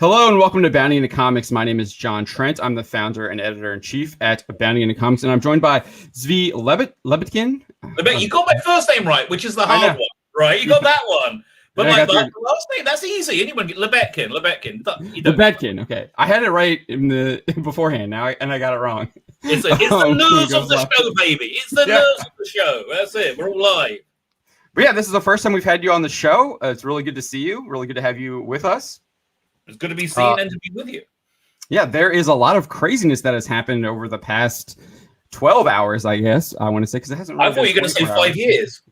Hello and welcome to Bounty into Comics. My name is John Trent. I'm the founder and editor-in-chief at Bounty into Comics, and I'm joined by Tzvi Lebetkin. You got my first name right, which is the hard one, right? You got that one. But like the last name, that's easy. Anyone get Lebetkin. Lebetkin. Okay, I had it right in the beforehand. Now I got it wrong. It's the nerves of the show, baby. It's the nerves of the show. That's it. We're all live. But yeah, this is the first time we've had you on the show. It's really good to see you. Really good to have you with us. It's good to be seen and to be with you. Yeah, there is a lot of craziness that has happened over the past 12 hours, I guess. I want to say, because it hasn't really I thought you were going to say 5 years.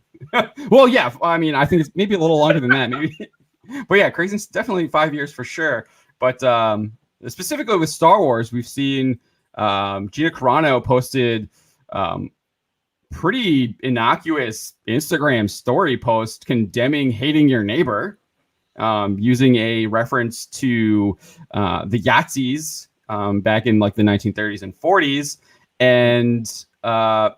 Well, yeah. I mean, I think it's maybe a little longer than that. Maybe. But yeah, craziness, definitely 5 years for sure. But specifically with Star Wars, we've seen Gina Carano posted pretty innocuous Instagram story post condemning hating your neighbor. Using a reference to the Yahtzees back in like the 1930s and 40s, and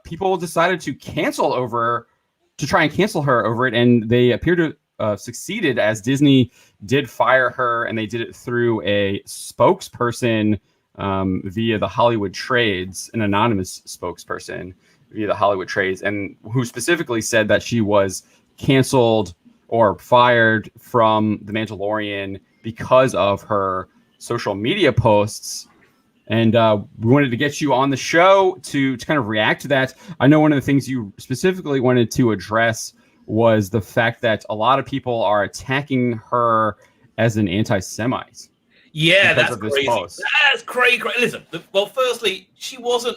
people decided to try and cancel her over it, and they appear to have succeeded, as Disney did fire her, and they did it through a spokesperson via the Hollywood Trades, an anonymous spokesperson via the Hollywood Trades, and who specifically said that she was canceled or fired from The Mandalorian because of her social media posts. And we wanted to get you on the show to kind of react to that. I know one of the things you specifically wanted to address was the fact that a lot of people are attacking her as an anti-Semite. Yeah, that's crazy. That's crazy. Listen, well, firstly, she wasn't.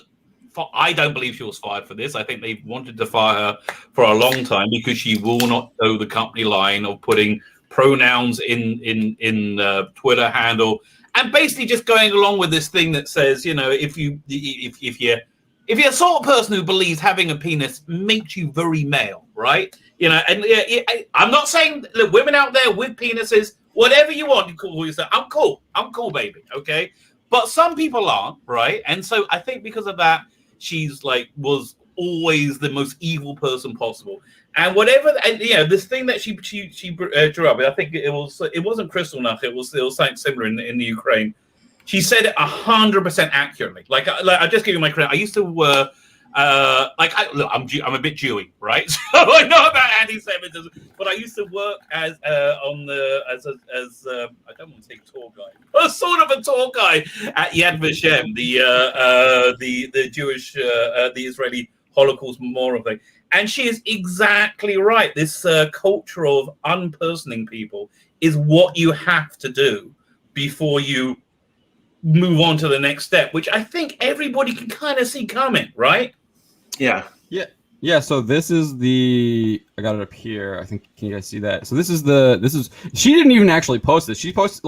I don't believe she was fired for this. I think they've wanted to fire her for a long time because she will not toe the company line of putting pronouns in Twitter handle, and basically just going along with this thing that says, you know, if you're a sort of person who believes having a penis makes you very male, right? You know, and I'm not saying, look, women out there with penises, whatever you want, you call yourself. I'm cool, baby. Okay, but some people aren't, right? And so I think because of that, she's was always the most evil person possible, and whatever. And this thing that she drew up, I think it wasn't Kristallnacht. It was something similar in the Ukraine. She said it 100% accurately. I just give you my credit. I used to I'm a bit Jewy, right? So I know about anti-Semitism, but I used to work as I don't want to say tour guide, sort of a tour guide at Yad Vashem, the Jewish, the Israeli Holocaust Memorial thing. And she is exactly right. This culture of unpersoning people is what you have to do before you move on to the next step, which I think everybody can kind of see coming, right? Yeah. So this is I got it up here. I think, can you guys see that? So this is she didn't even actually post this. She posted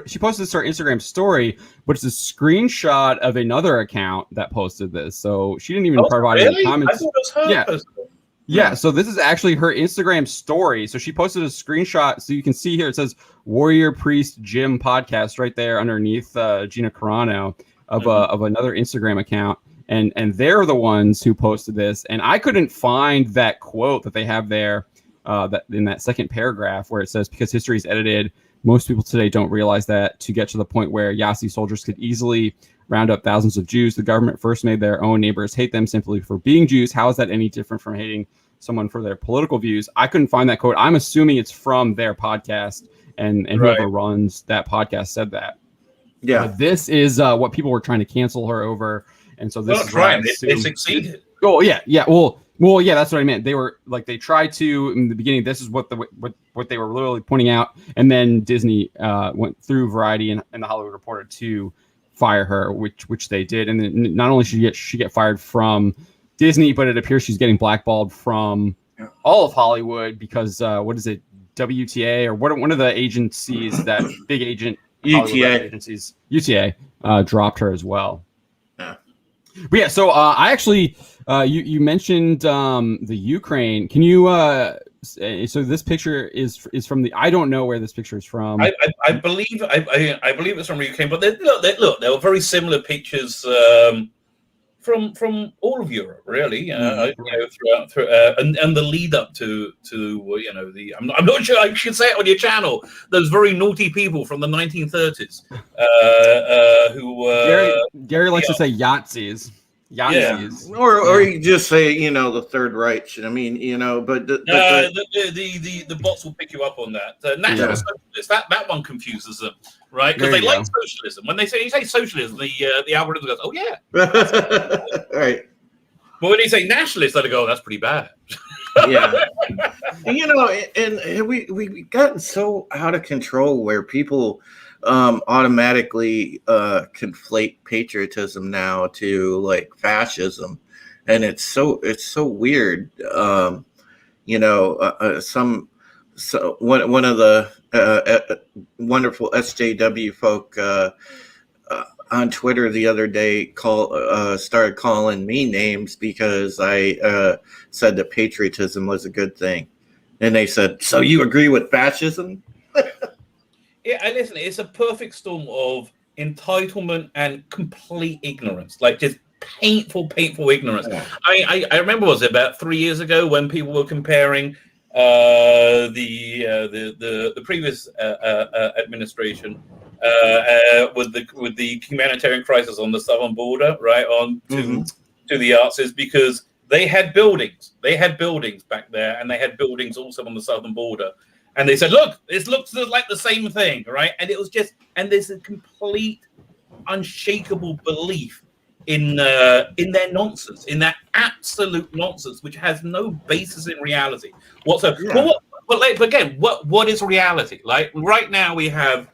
she posted this to her Instagram story, but it's a screenshot of another account that posted this. So she didn't even provide any comments. I thought it was her. Yeah, so this is actually her Instagram story. So she posted a screenshot. So you can see here, it says Warrior Priest Jim Podcast right there underneath Gina Carano of another Instagram account. And they're the ones who posted this. And I couldn't find that quote that they have there that in that second paragraph where it says, because history is edited, most people today don't realize that to get to the point where Yahtze soldiers could easily round up thousands of Jews, the government first made their own neighbors hate them simply for being Jews. How is that any different from hating someone for their political views? I couldn't find that quote. I'm assuming it's from their podcast, and whoever runs that podcast said that. Yeah. But this is what people were trying to cancel her over. And so this is right. They succeeded. Oh yeah. Well, yeah, that's what I meant. They were they tried to in the beginning. This is what they were literally pointing out, and then Disney went through Variety and the Hollywood Reporter to fire her, which they did. And then not only should she get fired from Disney, but it appears she's getting blackballed from all of Hollywood because what is it, WTA or one of the agencies that big agent UTA agencies UTA dropped her as well. But yeah, so I actually, you mentioned the Ukraine. Can you? So this picture is from the. I don't know where this picture is from. I believe it's from Ukraine, but look, there were very similar pictures from all of Europe, really. Right. And the lead up to I'm not sure I should say it on your channel. Those very naughty people from the 1930s who Gary likes to say Yahtzees. Yahtzees. Yeah. Or you just say, the Third Reich. I mean, but the bots will pick you up on that. National Socialists, that one confuses them, right? Because they like socialism. When you say socialism, the algorithm goes, oh yeah, right. But when you say nationalist, they go, oh, that's pretty bad. Yeah. And we've gotten so out of control where people automatically conflate patriotism now to like fascism, and it's so weird. One of the wonderful SJW folk on Twitter the other day started calling me names because I said that patriotism was a good thing, and they said, "So you agree with fascism?" Yeah, and listen, it's a perfect storm of entitlement and complete ignorance, like just painful ignorance. Yeah. I remember, was it about 3 years ago when people were comparing the previous administration with the humanitarian crisis on the southern border, right, on to the Arts, because they had buildings back there, and they had buildings also on the southern border. And they said, look, this looks like the same thing, right? And it was just, and there's a complete, unshakable belief in their nonsense, in that absolute nonsense, which has no basis in reality whatsoever. Yeah. But again, what is reality? Like right now, we have,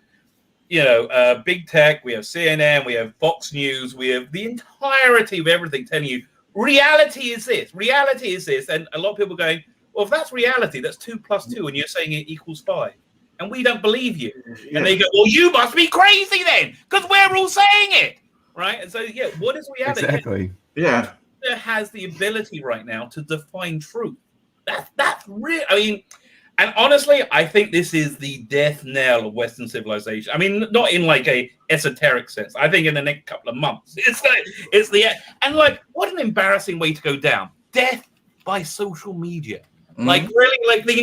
big tech, we have CNN, we have Fox News, we have the entirety of everything telling you reality is this, and a lot of people are going, well, if that's reality, that's 2 + 2, and you're saying it equals 5, and we don't believe you. Yeah. And they go, well, you must be crazy then, because we're all saying it, right? And so, what is reality? Exactly. Yeah. It has the ability right now to define truth. That's real. I mean, and honestly, I think this is the death knell of Western civilization. I mean, not in like a esoteric sense. I think in the next couple of months, and like, what an embarrassing way to go down. Death by social media. Like really, like the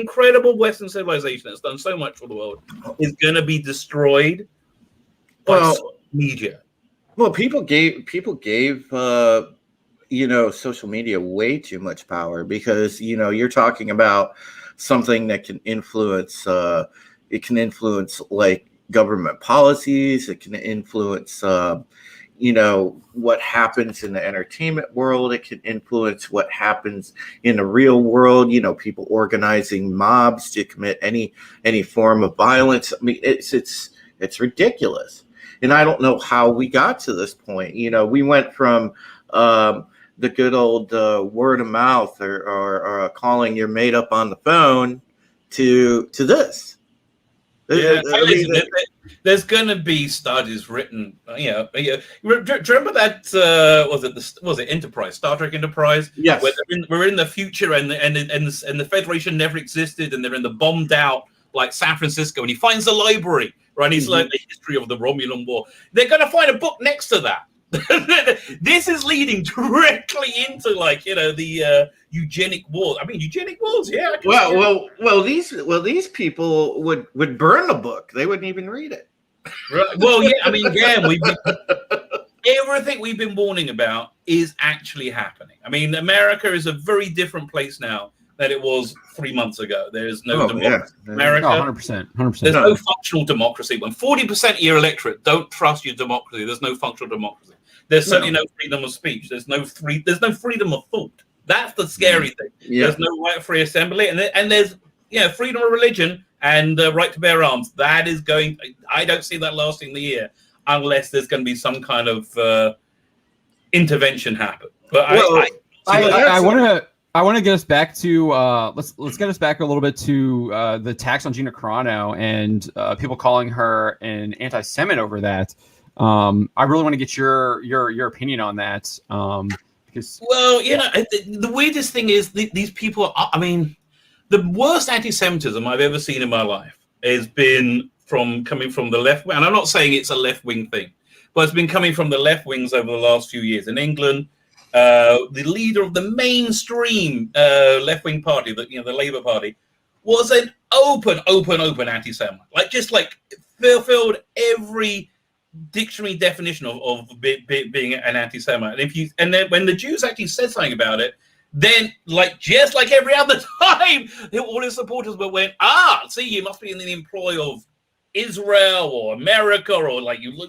incredible Western civilization that's done so much for the world is going to be destroyed by social media. Well, people gave social media way too much power, because you're talking about something that can influence. It can influence like government policies. It can influence. What happens in the entertainment world. It can influence what happens in the real world. People organizing mobs to commit any form of violence. I mean, it's ridiculous. And I don't know how we got to this point. We went from the good old word of mouth or calling your mate up on the phone to this. Yeah, there's going to be studies written. Do you remember that? Was it Enterprise? Star Trek Enterprise? Yes. Where we're in the future, and the Federation never existed, and they're in the bombed out like San Francisco, and he finds the library, right? And he's learned the history of the Romulan War. They're going to find a book next to that. This is leading directly into the eugenic wars. I mean, eugenic wars, yeah. Well, these people would burn the book. They wouldn't even read it. Right. Well, yeah. I mean, again, everything we've been warning about is actually happening. I mean, America is a very different place now than it was 3 months ago. There is no democracy in America. 100%. There's no functional democracy. When 40% of your electorate don't trust your democracy, there's no functional democracy. There's certainly no freedom of speech. There's no freedom of thought. That's the scary thing. Yeah. There's no right of free assembly, and there's freedom of religion and right to bear arms. That is going. I don't see that lasting the year unless there's going to be some kind of intervention happen. But I want to get us back to let's get us back a little bit to the attacks on Gina Carano and people calling her an anti-Semite over that. I really want to get your opinion on that. Because the weirdest thing is these people. I mean, the worst anti-Semitism I've ever seen in my life has been coming from the left wing. And I'm not saying it's a left wing thing, but it's been coming from the left wings over the last few years. In England, the leader of the mainstream left-wing party, the Labour Party, was an open anti-Semite. Just fulfilled every dictionary definition of being an anti-Semite. And then when the Jews actually said something about it, then just like every other time, all his supporters went, see, you must be in the employ of Israel or America or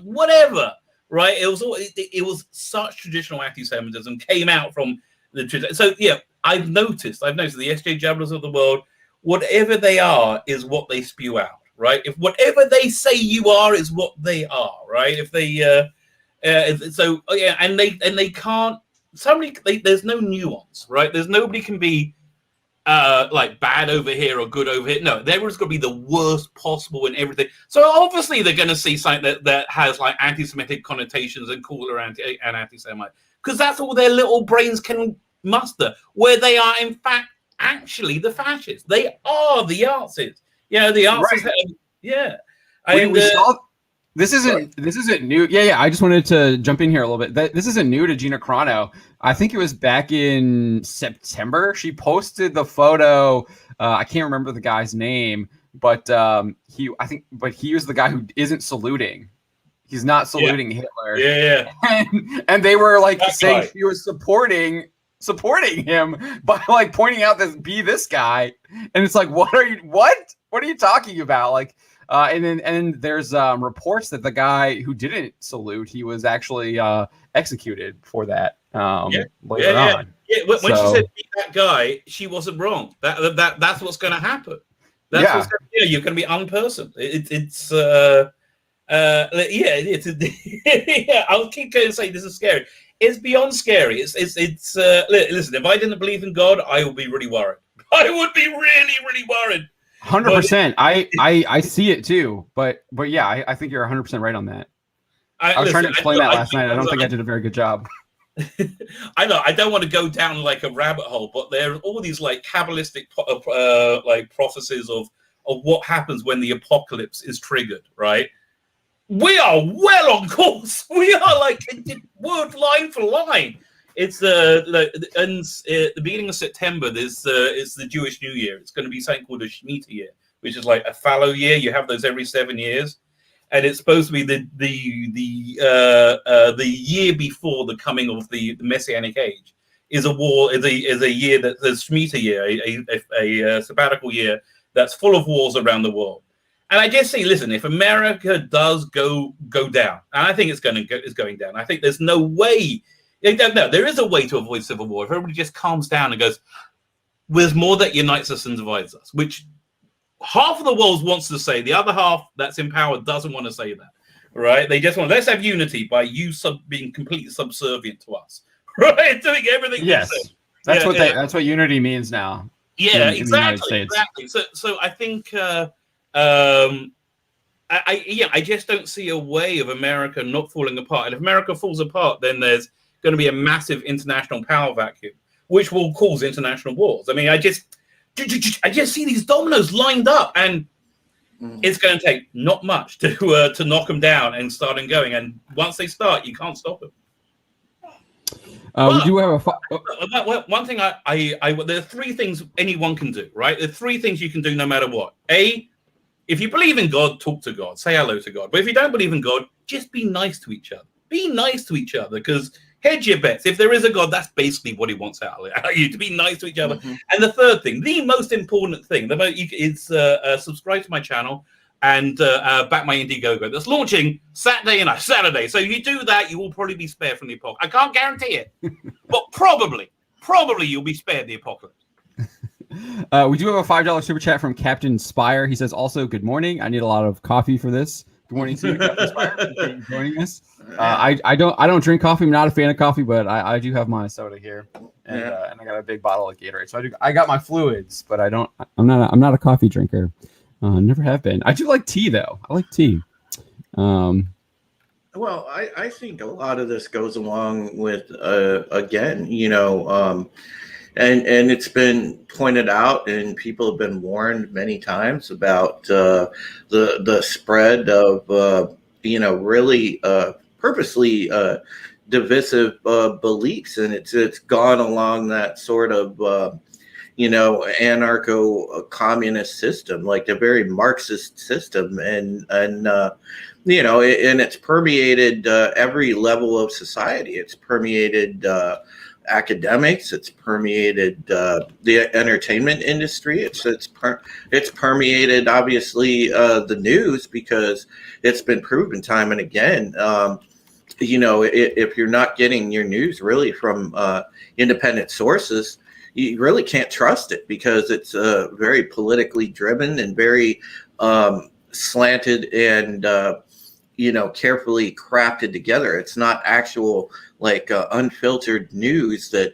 whatever, right? It was such traditional anti-Semitism came out from the. So yeah, I've noticed the SJ Jabblers of the world, whatever they are is what they spew out, right? If whatever they say you are is what they are, right? If they and they can't. There's no nuance, right? There's nobody can be bad over here or good over here. No, everyone's going to be the worst possible in everything. So obviously they're going to see something that has anti-Semitic connotations and call her anti-Semite, because that's all their little brains can muster. Where they are, in fact, actually the fascists. They are the Nazis. The Nazis. Right. Yeah. We saw. This isn't new. Yeah. I just wanted to jump in here a little bit. This isn't new to Gina Carano. I think it was back in September. She posted the photo. I can't remember the guy's name, but he was the guy who isn't saluting. He's not saluting Hitler. Yeah. And they were saying she was supporting him by pointing out this guy. And it's what are you talking about? And then there's reports that the guy who didn't salute, he was actually executed for that later on. Yeah. When she said beat that guy, she wasn't wrong. That's what's going to happen. That's what's going to, you're going to be unpersoned. I'll keep going and say this is scary. It's beyond scary. Listen, if I didn't believe in God, I would be really worried. I would be really, really worried. 100%. I see it too, but yeah, I think you're 100% right on that. I was trying to explain that last night. I don't think I did a very good job. I know. I don't want to go down a rabbit hole, but there are all these Kabbalistic prophecies of what happens when the apocalypse is triggered. Right? We are well on course. We are word line for line. It's the beginning of September. It's the Jewish New Year. It's going to be something called a Shemitah year, which is a fallow year. You have those every 7 years, and it's supposed to be the year before the coming of the Messianic age. Is a year that the Shemitah year, a sabbatical year that's full of wars around the world. And I just say, listen, if America does go down, and I think it's going down. I think there's no way. No, there is a way to avoid civil war. If everybody just calms down and goes, there's more that unites us and divides us, which half of the world wants to say. The other half that's in power doesn't want to say that, right? They just want, let's have unity by you being completely subservient to us, right? Doing everything. Yes, that's what unity means now. Yeah, exactly. So I think I just don't see a way of America not falling apart. And if America falls apart, then there's going to be a massive international power vacuum, which will cause international wars. I mean, I just see these dominoes lined up, and it's going to take not much to knock them down and start them going. And once they start, you can't stop them. We do have one thing. There are three things anyone can do, right? There are three things you can do no matter what. If you believe in God, talk to God, say hello to God. But if you don't believe in God, just be nice to each other. Be nice to each other, because hedge your bets. If there is a God, that's basically what he wants out of you, to be nice to each other. Mm-hmm. And the third thing, the most important thing, is subscribe to my channel and back my Indiegogo. That's launching Saturday. So if you do that, you will probably be spared from the apocalypse. I can't guarantee it, but probably you'll be spared the apocalypse. We do have a $5 super chat from Captain Spire. He says, also, good morning. I need a lot of coffee for this. Good morning to you, Captain Spire. Thank you for joining us. I don't drink coffee. I'm not a fan of coffee, but I do have my soda here, and I got a big bottle of Gatorade. So I got my fluids, but I'm not a coffee drinker. Never have been. I do like tea though. I like tea. Well, I think a lot of this goes along with again, and it's been pointed out, and people have been warned many times about the spread of really purposely divisive beliefs, and it's gone along that sort of anarcho-communist system, like a very Marxist system, and it's permeated every level of society. It's permeated academics. It's permeated the entertainment industry. It's permeated, obviously, the news, because it's been proven time and again. If you're not getting your news really from independent sources, you really can't trust it, because it's very politically driven and very slanted and carefully crafted together. It's not actual unfiltered news that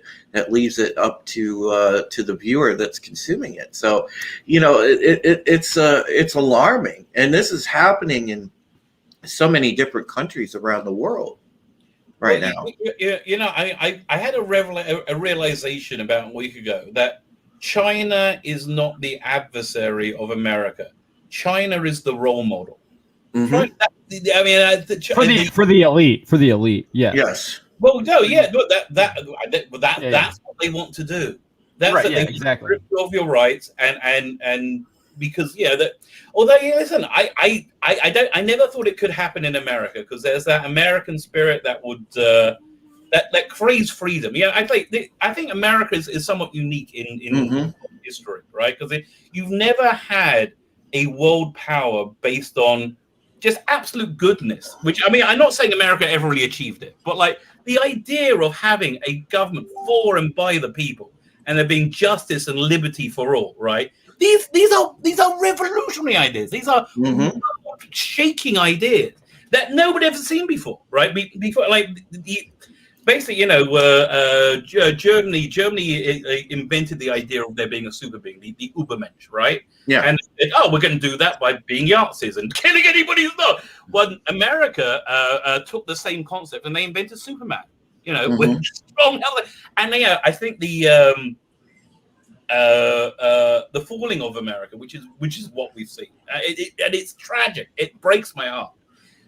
leaves it up to the viewer that's consuming it. So it's alarming, and this is happening in so many different countries around the world right now. I had a realization about a week ago that China is not the adversary of America. China is the role model. Mm-hmm. For the elite, yes. Yes. Well, no, yeah, but that's what they want to do. That's right, what they exactly. strip you of your rights, and because listen, I never thought it could happen in America, because there's that American spirit that would that craves freedom. Yeah, I think America is somewhat unique in Mm-hmm. history, right? Because you've never had a world power based on just absolute goodness. Which, I mean, I'm not saying America ever really achieved it, but like the idea of having a government for and by the people, and there being justice and liberty for all, right? These are revolutionary ideas. These are Mm-hmm. shaking ideas that nobody ever seen before, right? Before, like basically, Germany invented the idea of there being a super being, the Übermensch, right? Yeah. And we're going to do that by being Yazis and killing anybody who's not. Well, America took the same concept and they invented Superman. Mm-hmm. With strong health. And I think the falling of America, which is what we've seen, and it's tragic. It breaks my heart.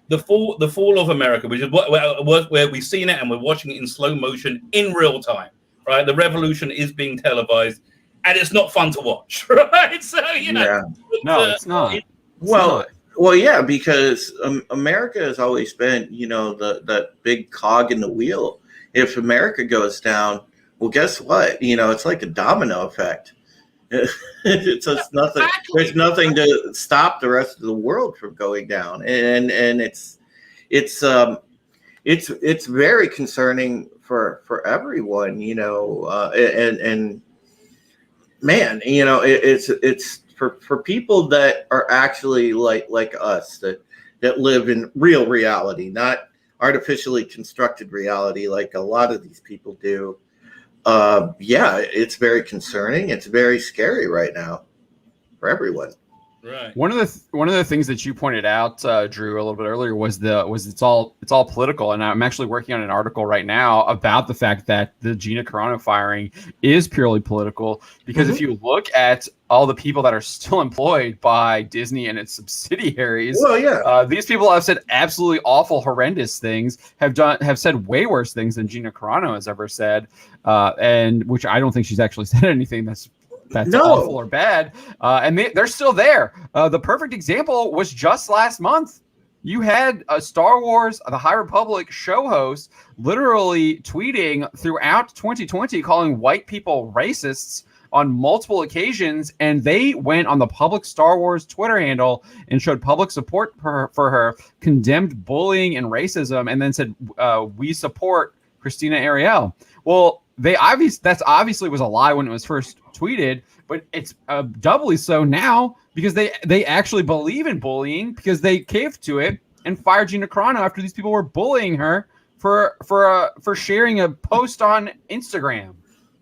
The fall of America, which is where we've seen it, and we're watching it in slow motion in real time. Right, the revolution is being televised, and it's not fun to watch. Right, so Yeah. No, it's not. Well, yeah, because America has always been, that big cog in the wheel. If America goes down, well, guess what? It's like a domino effect. It's just nothing. There's nothing to stop the rest of the world from going down, and it's very concerning for everyone. And man, it's for people that are actually like us, that live in real reality, not artificially constructed reality like a lot of these people do. It's very concerning. It's very scary right now for everyone. Right. One of the things that you pointed out, Drew, a little bit earlier was it's all political, and I'm actually working on an article right now about the fact that the Gina Carano firing is purely political. Because if you look at all the people that are still employed by Disney and its subsidiaries, these people have said absolutely awful, horrendous things, have said way worse things than Gina Carano has ever said, and which I don't think she's actually said anything that's awful or bad, and they're still there. The perfect example was just last month. You had a Star Wars, the High Republic show host literally tweeting throughout 2020 calling white people racists on multiple occasions, and they went on the public Star Wars Twitter handle and showed public support for her, condemned bullying and racism, and then said, we support Christina Ariel. Well, that's obviously was a lie when it was first tweeted, but it's doubly so now because they actually believe in bullying, because they caved to it and fired Gina Carano after these people were bullying her for sharing a post on Instagram.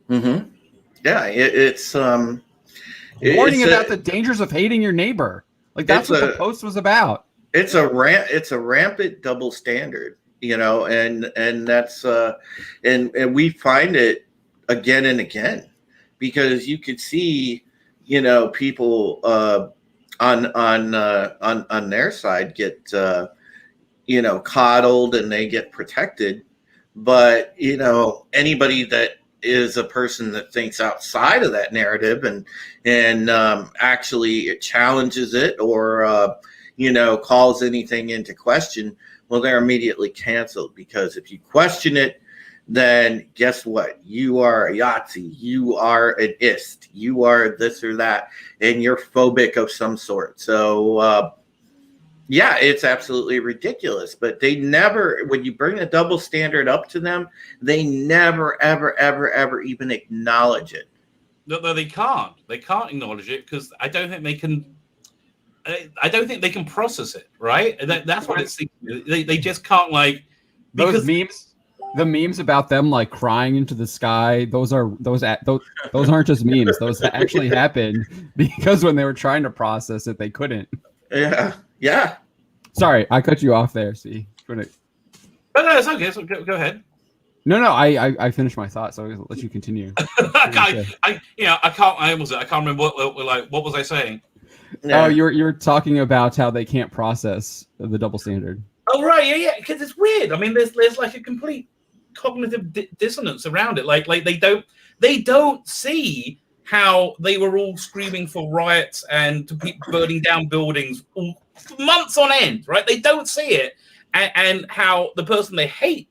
Mm-hmm. Yeah, it's warning about the dangers of hating your neighbor. Like that's what the post was about. It's a rampant double standard. And that's and we find it again and again, because you could see, people on their side get coddled and they get protected. But, anybody that is a person that thinks outside of that narrative and actually challenges it or, calls anything into question, well, they're immediately canceled, because if you question it, then guess what? You are a Yahtzee. You are an ist. You are this or that, and you're phobic of some sort. So, yeah, it's absolutely ridiculous. But they never, when you bring a double standard up to them, they never, ever, ever, ever even acknowledge it. No, they can't. They can't acknowledge it because I don't think they can. I don't think they can process it. Right? That's what it's. They just can't those memes. The memes about them like crying into the sky, those aren't just memes. Those actually happened because when they were trying to process it, they couldn't. Yeah. Sorry, I cut you off there. See, no, it's okay. So go ahead. No, I finished my thought, so I'll let you continue. I can't remember what was I saying? Oh, you're talking about how they can't process the double standard. Oh right, yeah, because it's weird. I mean, there's like a complete cognitive dissonance around it. Like they don't see how they were all screaming for riots and to people burning down buildings months on end, right? They don't see it, and how the person they hate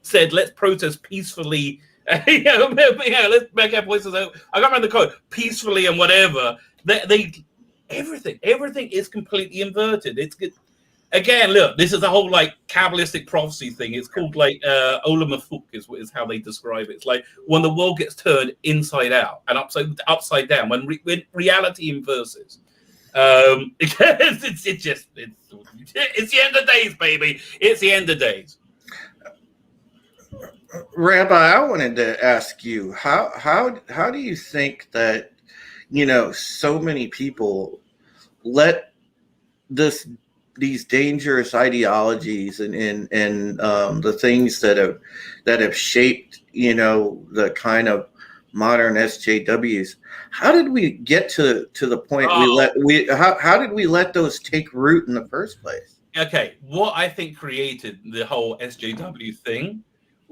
said, "Let's protest peacefully." Let's make our voices out. I can't remember the quote, peacefully and whatever. Everything is completely inverted. It's good. Again, look, this is a whole Kabbalistic prophecy thing. It's called Olam Hafuk is how they describe it. It's like when the world gets turned inside out and upside down, when reality inverses. It's the end of days, baby. It's the end of days. Rabbi, I wanted to ask you, how do you think that so many people let these dangerous ideologies and the things that have shaped the kind of modern SJWs, how did we get to the point how did we let those take root in the first place? Okay, what I think created the whole SJW thing,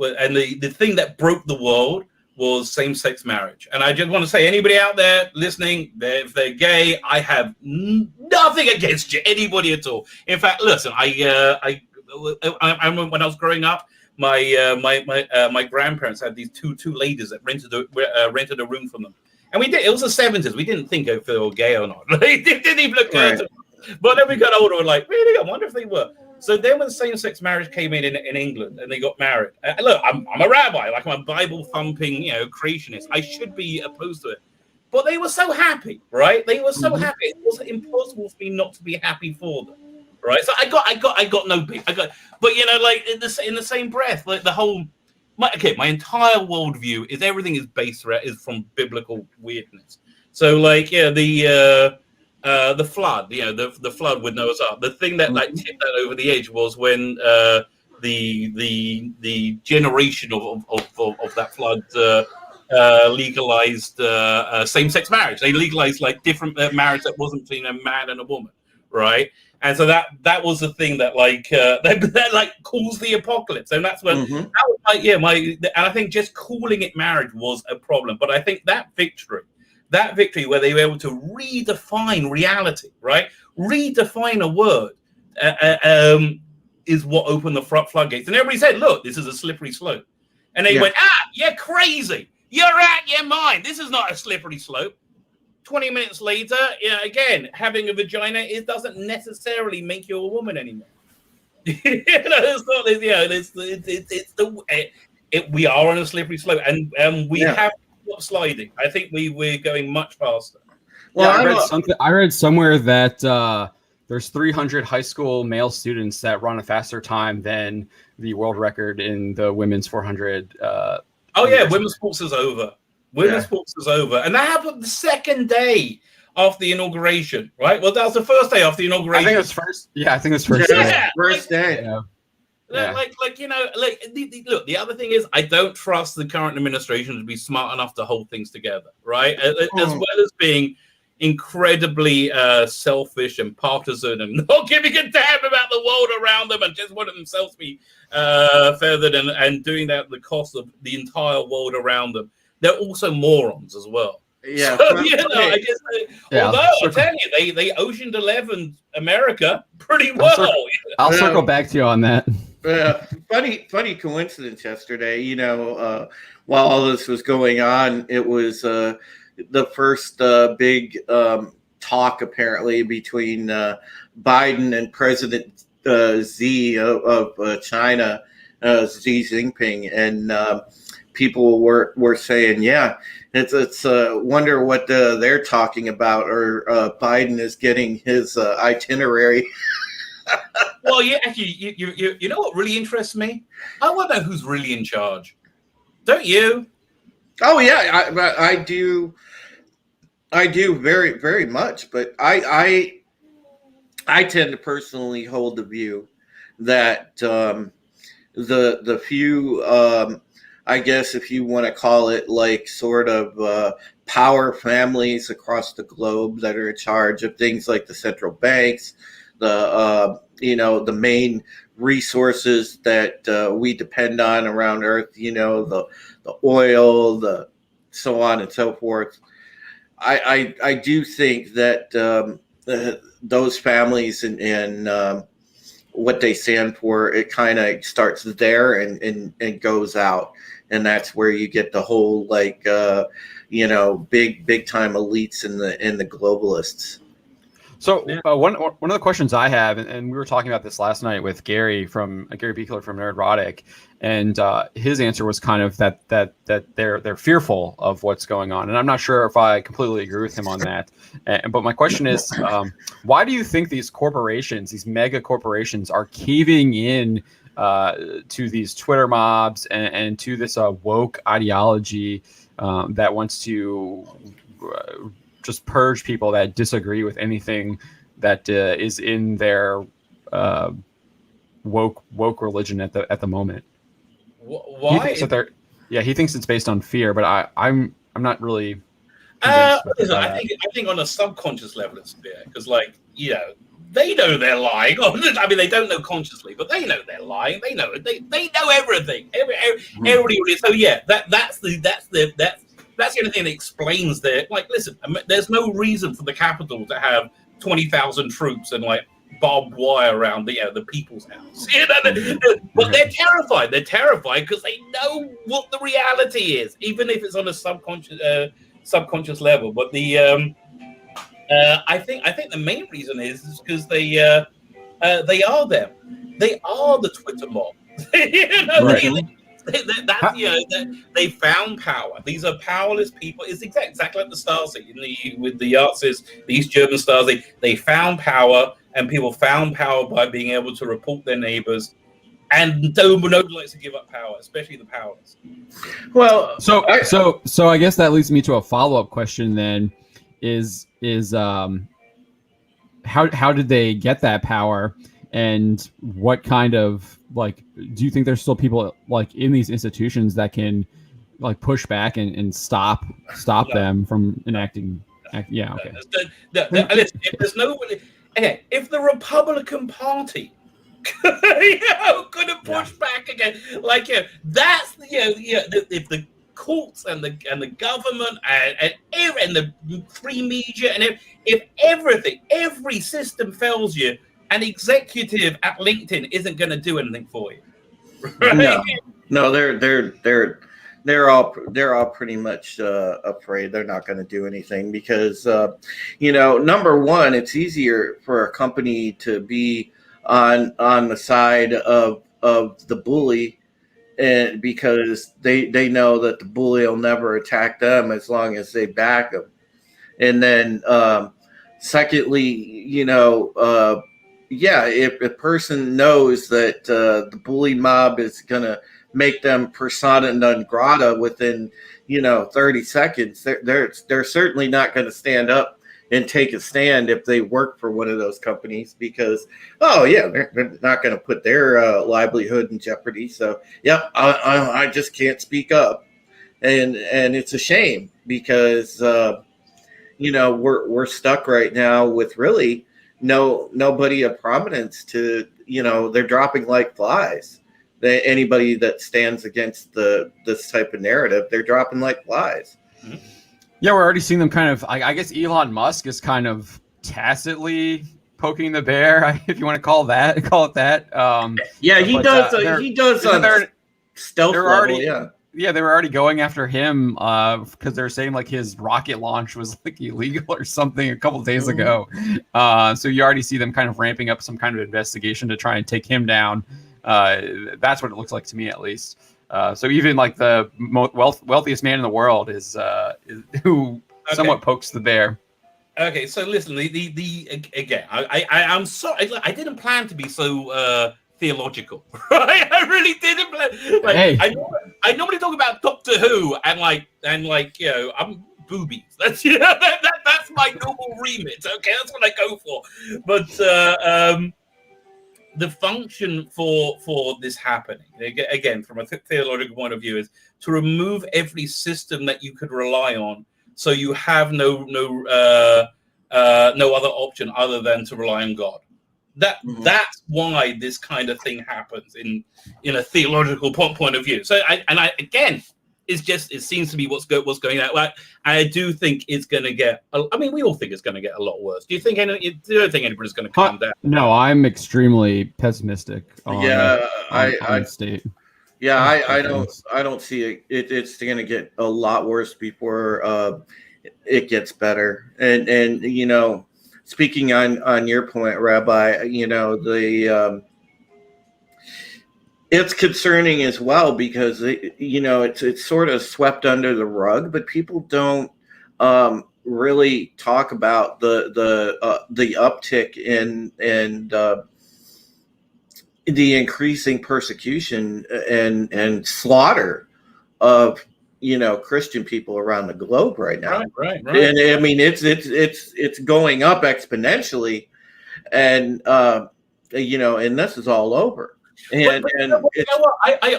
and the thing that broke the world, was same-sex marriage. And I just want to say, anybody out there listening, if they're gay, I have nothing against you, anybody at all. In fact, listen, I when I was growing up, my grandparents had these two ladies that rented a room from them, and it was the 70s. We didn't think if they were gay or not. They didn't even look good. Right. But then we got older, we're like, really? I wonder if they were. So then when same-sex marriage came in England and they got married, look, I'm a rabbi, I'm a Bible-thumping, creationist. I should be opposed to it. But they were so happy, right? They were so happy. It was impossible for me not to be happy for them, right? So I got no beef. But in the same breath, the whole, my entire worldview is everything is based is from biblical weirdness. So the flood, the flood with Noah's Ark. The thing that tipped that over the edge was when the generation of that flood legalized same-sex marriage. They legalized different marriage that wasn't between a man and a woman, right? And so that was the thing that that caused the apocalypse. And that's when that was and I think just calling it marriage was a problem. But I think that victory where they were able to redefine reality, right? Redefine a word is what opened the floodgates. And everybody said, look, this is a slippery slope. And they went, you're crazy. You're out your mind. This is not a slippery slope. 20 minutes later, again, having a vagina, it doesn't necessarily make you a woman anymore. We are on a slippery slope, and we have sliding. I think we're going much faster. Well, I read somewhere that there's 300 high school male students that run a faster time than the world record in the women's 400. Women's sports is over. Sports is over, and that happened the second day after the inauguration, right? Well, that was the first day after the inauguration. I think it was first. Yeah, I think it was first. Yeah, first day. Yeah. Look, the other thing is I don't trust the current administration to be smart enough to hold things together, right? As well as being, incredibly selfish and partisan and not giving a damn about the world around them and just wanting themselves to be feathered and doing that at the cost of the entire world around them. They're also morons as well. Yeah, so, I guess although I tell you, they Ocean 11 America pretty well. I'll circle back to you on that. Funny coincidence yesterday. While all this was going on, it was the first big talk apparently between Biden and President Xi of China, Xi Jinping, and people were saying, it's wonder what they're talking about, or Biden is getting his itinerary. Well, yeah, actually, you know what really interests me? I want to know who's really in charge. Don't you? Oh yeah, I do. I do very, very much, but I tend to personally hold the view that the few, I guess if you want to call it like sort of power families across the globe that are in charge of things like the central banks, the main resources that we depend on around Earth, the oil, the so on and so forth. I do think that those families and what they stand for, it kind of starts there and goes out, and that's where you get the whole big time elites and the globalists. So one of the questions I have, and we were talking about this last night with Gary Beekler from Nerdrotic, and his answer was kind of that they're fearful of what's going on, and I'm not sure if I completely agree with him on that. But my question is, why do you think these corporations, these mega corporations, are caving in to these Twitter mobs and to this woke ideology that wants to just purge people that disagree with anything that is in their woke religion at the moment? Why? He thinks it's based on fear, but I'm not really. I think on a subconscious level it's fear, because they know they're lying. I mean, they don't know consciously, but they know they're lying. They know they know everything. Everybody. So yeah, that's the only thing that explains their, listen, there's no reason for the Capitol to have 20,000 troops and barbed wire around the people's house. But they're terrified. They're terrified because they know what the reality is, even if it's on a subconscious level. But I think the main reason is because they are them. They are the Twitter mob. They found power. These are powerless people. It's exactly like the Stasi with the Yazis, the East German Stasi. They found power, and people found power by being able to report their neighbors, and nobody likes to give up power, especially the powerless. Well, so I guess that leads me to a follow-up question. Then, is how did they get that power? And what kind of do you think there's still people in these institutions that can push back and stop them from enacting? Yeah, okay. If the Republican Party couldn't push back again, that's if the courts and the government and the free media and if every system fails you, an executive at LinkedIn isn't going to do anything for you. Right? No, they're all pretty much afraid they're not going to do anything because number one, it's easier for a company to be on the side of the bully, and because they know that the bully will never attack them as long as they back them. And then secondly, if a person knows that the bully mob is going to make them persona non grata within 30 seconds, they're certainly not going to stand up and take a stand if they work for one of those companies, because they're not going to put their livelihood in jeopardy. So I just can't speak up, and it's a shame because we're stuck right now with really nobody of prominence to, they're dropping like flies. Anybody that stands against this type of narrative, they're dropping like flies. Yeah, we're already seeing them kind of. I guess Elon Musk is kind of tacitly poking the bear, if you want to call it that. He does. He does on stealth level. Yeah, they were already going after him because they're saying like his rocket launch was like illegal or something a couple of days ago. So you already see them kind of ramping up some kind of investigation to try and take him down. That's what it looks like to me, at least. So even like the wealthiest man in the world is who somewhat pokes the bear. Okay, so listen, again, I'm sorry, I didn't plan to be so theological, right? I really didn't plan. Like, hey. I normally talk about Doctor Who and I'm boobies. That's that's my normal remit. Okay, that's what I go for. But the function for this happening, again, from a theological point of view, is to remove every system that you could rely on, so you have no other option other than to rely on God. That's why this kind of thing happens in a theological point of view. So again, it seems to be what's going on. I do think it's going to get. I mean, we all think it's going to get a lot worse. Do you think anybody's going to calm down? No, I'm extremely pessimistic. On I state. Yeah, I don't see it. It's going to get a lot worse before it gets better. And speaking on your point, Rabbi, it's concerning as well because it's sort of swept under the rug, but people don't really talk about the uptick in the increasing persecution and slaughter of Christian people around the globe right now. Right. And I mean, it's going up exponentially, and and this is all over. And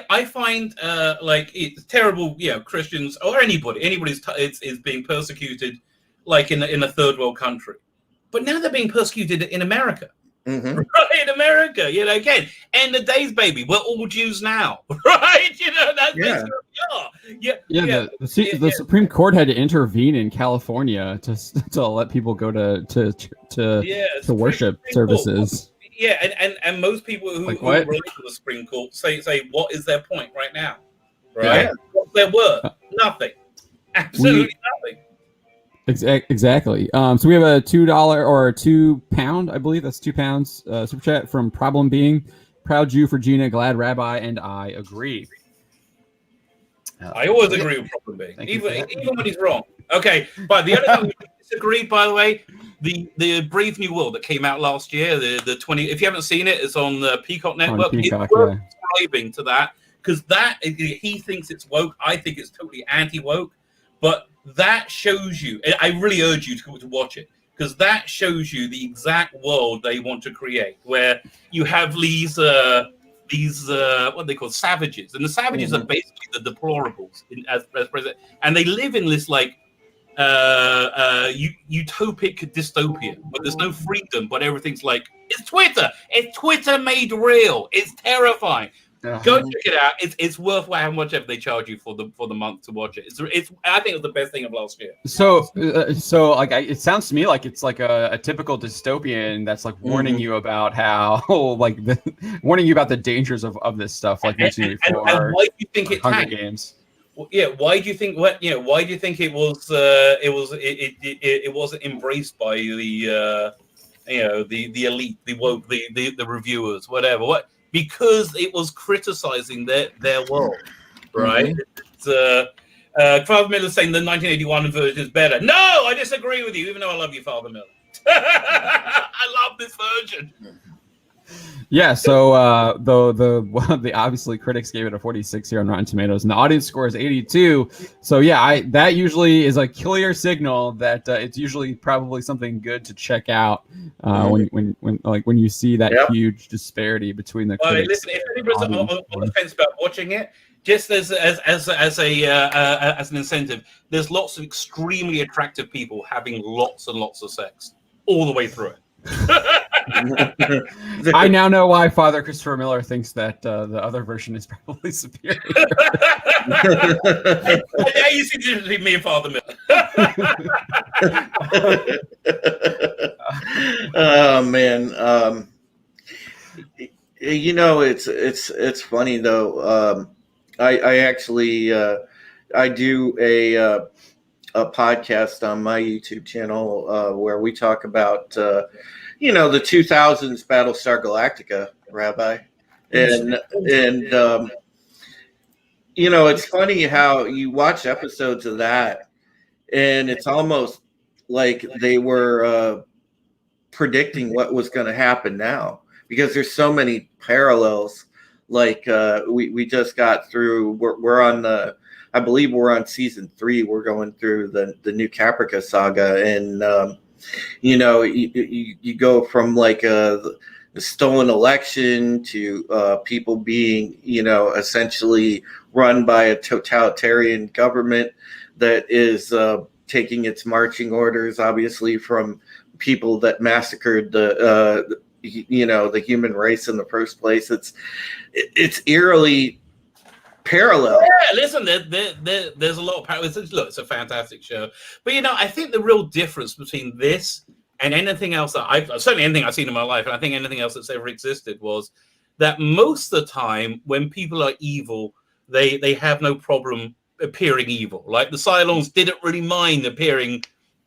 I find it's terrible. Christians or anybody's is being persecuted, like in a third world country, but now they're being persecuted in America. Mm-hmm. Right, in America, again, end the days, baby. We're all Jews now, right? That's basically what we are. The Supreme Court had to intervene in California to let people go to worship services. And most people who relate to the Supreme Court say, what is their point right now? Right? Yeah. What's their worth? Nothing. Absolutely nothing. Exactly. So we have a $2 or £2, I believe that's £2 super chat from Problem Being. Proud Jew for Gina, glad Rabbi and I agree. I always agree with Problem Being, even when he's wrong. Okay, but the other thing we disagreed, by the way, the Brave New World that came out last year, the 20. If you haven't seen it, it's on the Peacock Network. Peacock, subscribing to that because he thinks it's woke. I think it's totally anti-woke, but that shows you. I really urge you to watch it because that shows you the exact world they want to create, where you have these what they call savages, and the savages are basically the deplorables as president, and they live in this utopic dystopia, but there's no freedom, but everything's like it's Twitter made real. It's terrifying. Go check it out. It's worth how much ever they charge you for the month to watch it. It's I think it's the best thing of last year. So it sounds to me like it's like a typical dystopian that's like warning you about how warning you about the dangers of this stuff, like mentioned before. And why do you think it Hunger Games? Why do you think why do you think it wasn't embraced by the elite, the woke, the reviewers, whatever? What? Because it was criticizing their world, right? Father Miller's saying the 1981 version is better. No, I disagree with you, even though I love you, Father Miller. I love this version. Yeah, so the obviously critics gave it a 46 here on Rotten Tomatoes, and the audience score is 82. So yeah, that usually is a clear signal that it's usually probably something good to check out when you see that huge disparity between the critics. Listen, if anybody's on the fence about watching it, just as an incentive, there's lots of extremely attractive people having lots and lots of sex all the way through it. I now know why Father Christopher Miller thinks that the other version is probably superior. Yeah, you see the difference between me and Father Miller. Oh man, it's funny though. I actually I do a podcast on my YouTube channel where we talk about the 2000s Battlestar Galactica, Rabbi, and it's funny how you watch episodes of that, and it's almost like they were predicting what was going to happen now, because there's so many parallels. Like we just got through. We're on I believe we're on season 3. We're going through the new Caprica saga, and you go from like the stolen election to people being essentially run by a totalitarian government that is taking its marching orders, obviously, from people that massacred the human race in the first place. It's eerily parallel. Yeah, listen, there's a lot of parallels. Look, it's a fantastic show, but I think the real difference between this and anything else that certainly anything I've seen in my life, and I think anything else that's ever existed, was that most of the time when people are evil, they have no problem appearing evil. Like the Cylons didn't really mind appearing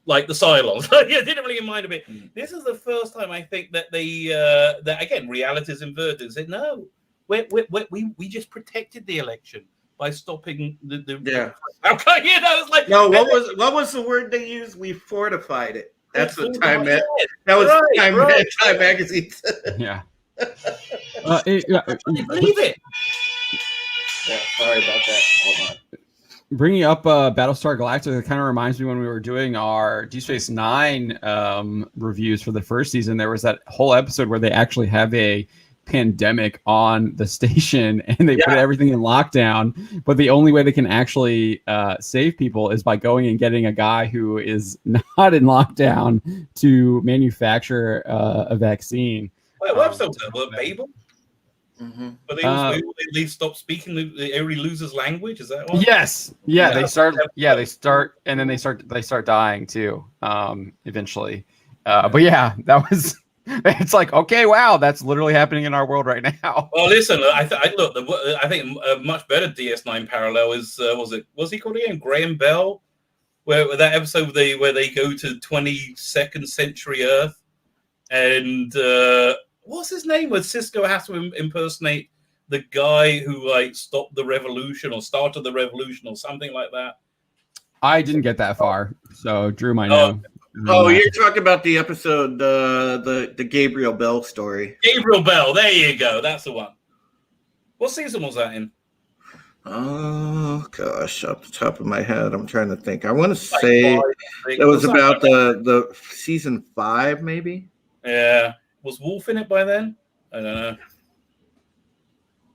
like the Cylons. Didn't really mind a bit. This is the first time I think that that again, reality is inverted. Said no, we just protected the election by stopping the Okay, it's like no. What was the word they used? We fortified it. That's the Time. That was Time magazine. Yeah. Believe it. Yeah, sorry about that. Hold on. Bringing up Battlestar Galactica, it kind of reminds me when we were doing our Deep Space Nine reviews for the first season. There was that whole episode where they actually have a pandemic on the station and they put everything in lockdown. But the only way they can actually save people is by going and getting a guy who is not in lockdown to manufacture a vaccine. Wait, what episode? Babel? Mm-hmm. But they stop speaking. Everybody loses language. Is that one? Yes. Yeah. They start. Yeah. They start, and then they start dying too. Eventually. But yeah, that was. It's like, okay, wow, that's literally happening in our world right now. Well, listen, I think a much better DS9 parallel is was he called again? Graham Bell, where that episode where they go to 22nd century Earth, and what's his name? Where Cisco has to impersonate the guy who stopped the revolution or started the revolution or something like that. I didn't get that far, so Drew might know. Oh, you're talking about the episode, the Gabriel Bell story. Gabriel Bell, there you go. That's the one. What season was that in? Oh gosh, off the top of my head, I'm trying to think. I want to say it was about the season 5, maybe. Yeah, was Wolf in it by then? I don't know.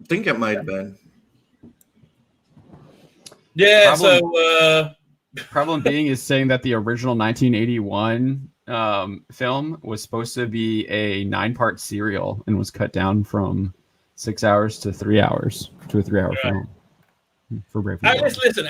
I think it might have been. Yeah. So. Problem being is saying that the original 1981 film was supposed to be a 9-part serial and was cut down from 6 hours to 3 hours to a 3-hour film. For Brave New World. Listen,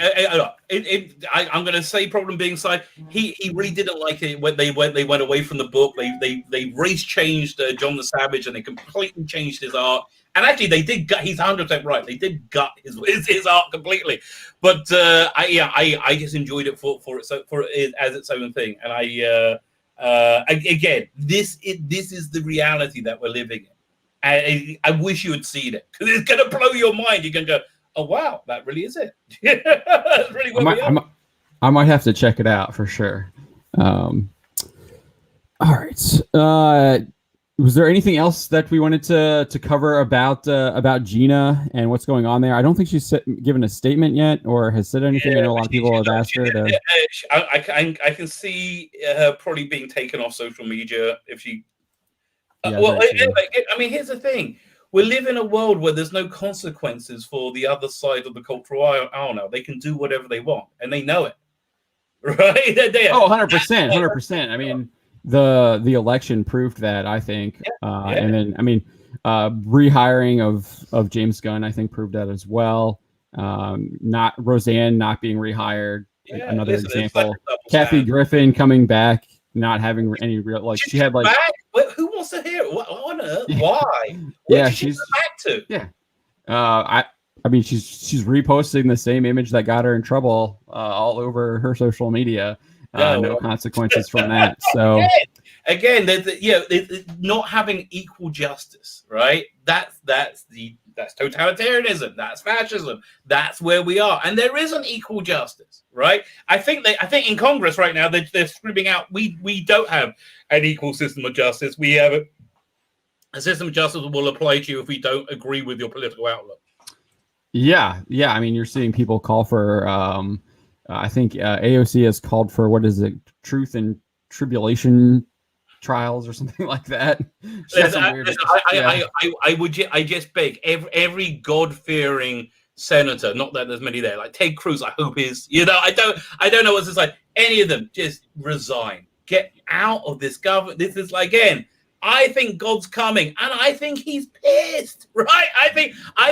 I'm going to say, problem being side, he really didn't like it when they went away from the book. They race changed John the Savage, and they completely changed his art. And actually, they did gut. He's 100% right. They did gut his art completely. But I just enjoyed it for it as its own thing. And again, this is the reality that we're living in. I wish you had seen it, because it's going to blow your mind. You're going to go, oh wow, that really is it. That's really where we are. I might have to check it out for sure. All right. Was there anything else that we wanted to cover about Gina and what's going on there? I don't think she's given a statement yet or has said anything. I know a lot of people have asked her to. I can see her probably being taken off social media if she. Yeah, anyway, I mean, here's the thing: we live in a world where there's no consequences for the other side of the cultural aisle now. They can do whatever they want, and they know it, right? 100%. I mean. The election proved that, I think, and then I mean, rehiring of James Gunn, I think, proved that as well. Not Roseanne not being rehired, another example. Kathy Griffin coming back, not having any real she had back? Who wants to hear it? What on earth? Why? What did she go back to? Yeah, I mean, she's reposting the same image that got her in trouble all over her social media. No consequences from that. So again, not having equal justice, right? That's totalitarianism. That's fascism. That's where we are, and there isn't equal justice, right? I think in Congress right now they're screaming out, we don't have an equal system of justice. We have a system of justice that will apply to you if we don't agree with your political outlook. Yeah. I mean, you're seeing people call for. I think AOC has called for what is it, truth and tribulation trials or something like that. I just beg every God-fearing senator, not that there's many there, like Ted Cruz, I hope is, I don't know what's like. Any of them, just resign, get out of this government. This is again. I think God's coming, and I think He's pissed, right? I think my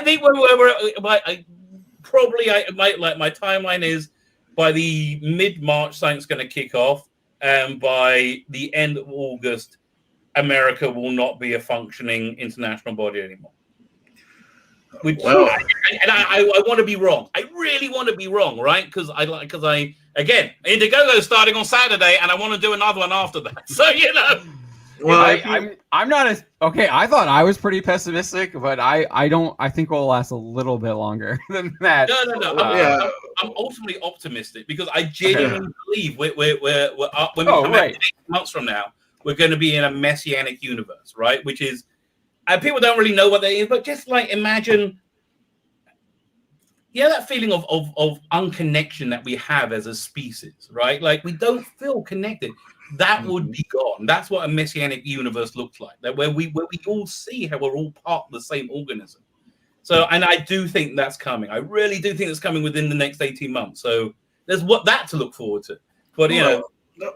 timeline is. By the mid-March, something's going to kick off, and by the end of August, America will not be a functioning international body anymore. I want to be wrong. I really want to be wrong, right? Because again, Indiegogo's starting on Saturday, and I want to do another one after that. So Well, I'm not as okay. I thought I was pretty pessimistic, but I think we'll last a little bit longer than that. No. I'm ultimately optimistic because I genuinely believe we're up when we come out 8 months from now, we're going to be in a messianic universe, right? Which is, and people don't really know what that is, but just imagine, that feeling of unconnection that we have as a species, right? We don't feel connected. That would be gone. That's what a messianic universe looks like. That where we all see how we're all part of the same organism. So, and I do think that's coming. I really do think it's coming within the next 18 months. So there's that to look forward to. But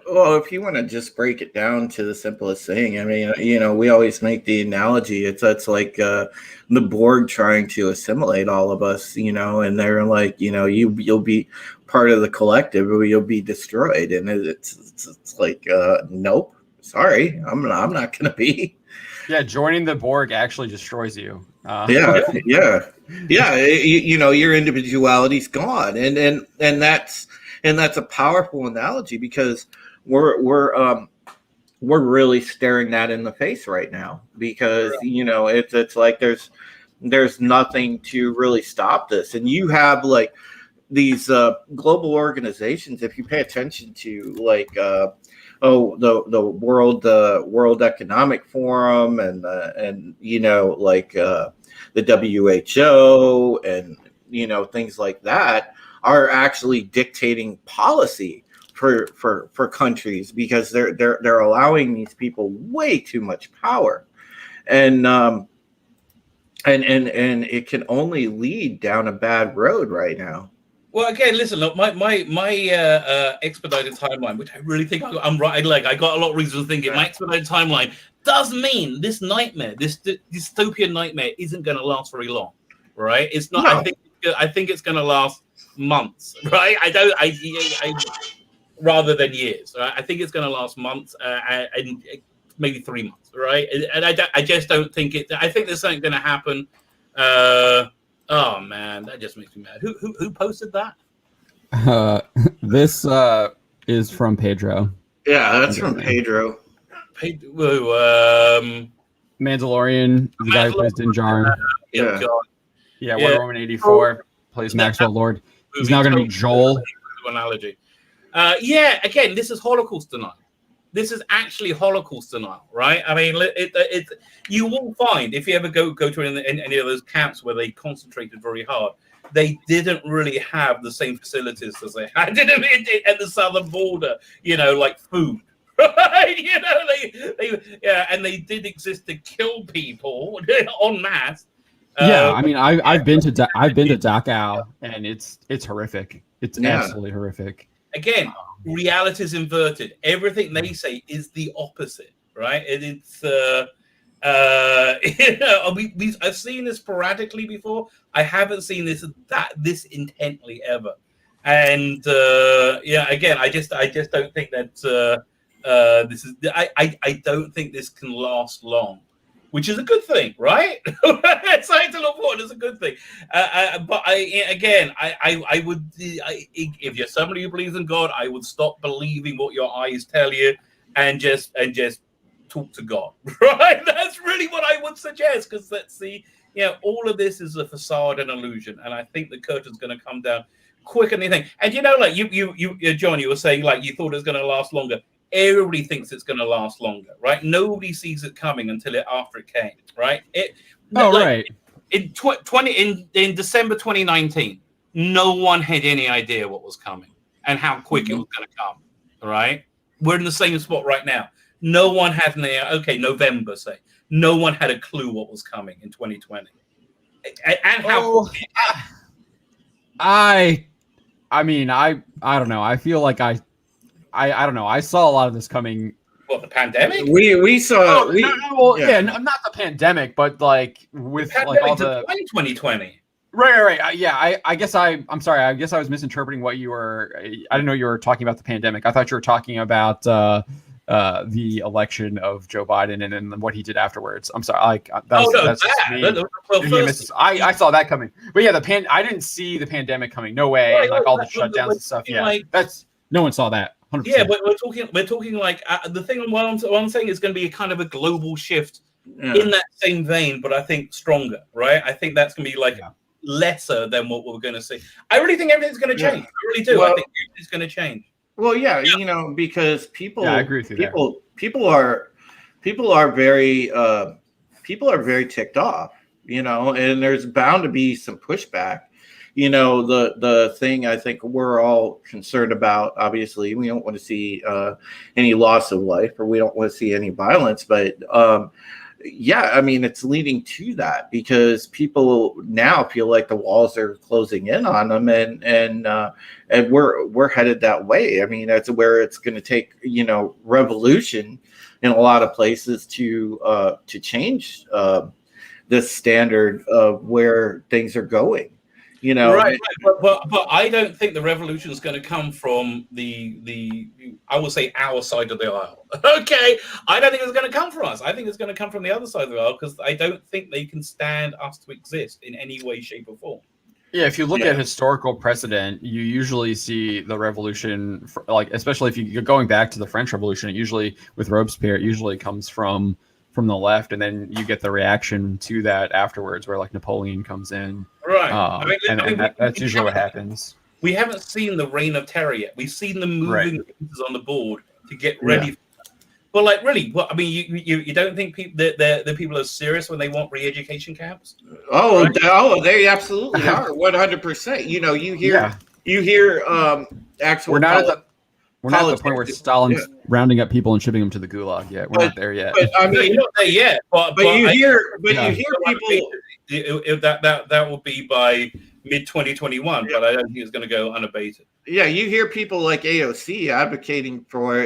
well, if you want to just break it down to the simplest thing, I mean, we always make the analogy. It's like the Borg trying to assimilate all of us, and they're like, you'll be part of the collective, or you'll be destroyed. And it's like, nope, sorry, I'm not going to be. Yeah, joining the Borg actually destroys you. Yeah. Your individuality's gone, and that's a powerful analogy because we're really staring that in the face right now because it's like there's nothing to really stop this, and you have these global organizations. If you pay attention to the World Economic Forum and the WHO and things like that are actually dictating policy for countries because they're allowing these people way too much power, and it can only lead down a bad road right now. Well, again, listen, look, my expedited timeline, which I really think I'm right. I got a lot of reasons to think it. My expedited timeline does mean this nightmare, this dystopian nightmare, isn't going to last very long, right? It's not. No. I think it's going to last months, right? I rather than years. Right? I think it's going to last months and maybe 3 months, right? And I just don't think it. I think there's something going to happen. Oh man, that just makes me mad. Who posted that? This is from Pedro. Yeah, that's from Pedro. Mandalorian, the guy who plays Din Djarin. Wonder Woman 84 plays Maxwell Lord. He's now going to be Joel. Analogy. Again, this is Holocaust denial, this is actually Holocaust denial, right? I mean, you will find if you ever go to any of those camps where they concentrated very hard, they didn't really have the same facilities as they had at the southern border, like food. Right? And they did exist to kill people en masse. I mean, I've been to Dachau, and it's horrific. It's absolutely horrific. Again, reality is inverted. Everything they say is the opposite, right? It's I've seen this sporadically before. I haven't seen this intently ever. And again, I just don't think that this is. I don't think this can last long, which is a good thing, right? It's something to look forward. It's a good thing. But I would, if you're somebody who believes in God, I would stop believing what your eyes tell you, and just talk to God, right? That's really what I would suggest, because all of this is a facade and illusion, and I think the curtain's going to come down quicker than you think. And like you, John, you were saying like you thought it was going to last longer. Everybody thinks it's going to last longer, right? Nobody sees it coming until after it came, right? Right. In December 2019, no one had any idea what was coming and how quick it was going to come, right? We're in the same spot right now. No one had November, say. No one had a clue what was coming in 2020. And how... I mean, I don't know. I feel like I don't know. I saw a lot of this coming. Well, the pandemic. We saw. Not the pandemic, but like with like all the 2020. Right. I guess I'm sorry. I guess I was misinterpreting what you were. I didn't know you were talking about the pandemic. I thought you were talking about the election of Joe Biden and then what he did afterwards. I'm sorry. That's just me. I saw that coming. But yeah, I didn't see the pandemic coming. No way. Right, and like all the shutdowns and stuff. Yeah, that's no one saw that. 100%. Yeah, but we're talking like the thing. What I'm saying is going to be a kind of a global shift in that same vein, but I think stronger, right? I think that's going to be like lesser than what we're going to see. I really think everything's going to change. I really do. I think everything's going to change. Well, because people. Yeah, I agree with you. People are very ticked off, and there's bound to be some pushback. The thing I think we're all concerned about, obviously, we don't want to see any loss of life, or we don't want to see any violence. But I mean, it's leading to that because people now feel like the walls are closing in on them, and we're headed that way. I mean, that's where it's going to take revolution in a lot of places to change this standard of where things are going. Right. But I don't think the revolution is going to come from the I would say our side of the aisle. Okay, I don't think it's going to come from us. I think it's going to come from the other side of the aisle because I don't think they can stand us to exist in any way, shape, or form. Yeah, if you look at historical precedent, you usually see the revolution, like especially if you're going back to the French Revolution, it usually with Robespierre, it usually comes from the left, and then you get the reaction to that afterwards, where like Napoleon comes in, right? That's usually what happens. We haven't seen the reign of terror yet. We've seen them moving pieces on the board to get ready. But like, really, you don't think the people are serious when they want re-education camps? They absolutely are, 100%. You hear actual. We're not at the point where Stalin's rounding up people and shipping them to the gulag yet. We're not there yet. But I mean, not there yet. But you hear people. That will be by mid-2021, but I don't think it's going to go unabated. Yeah, you hear people like AOC advocating for,